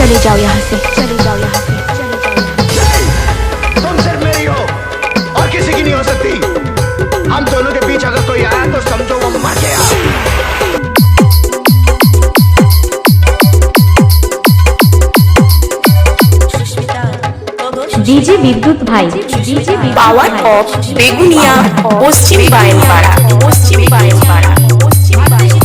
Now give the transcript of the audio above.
चले जाओ यहाँ से, चले जाओ यहाँ से, चले जाओ यहाँ से। तुम सिर्फ मेरी हो और किसी की नहीं हो सकती। हम दोनों के बीच अगर कोई आया तो समझो वो मर गया। ডিজি বিদ্যুৎ ভাই, DG power of begonia, Paschim বায়নপাড়া, Paschim বায়নপাড়া, Paschim বায়নপাড়া।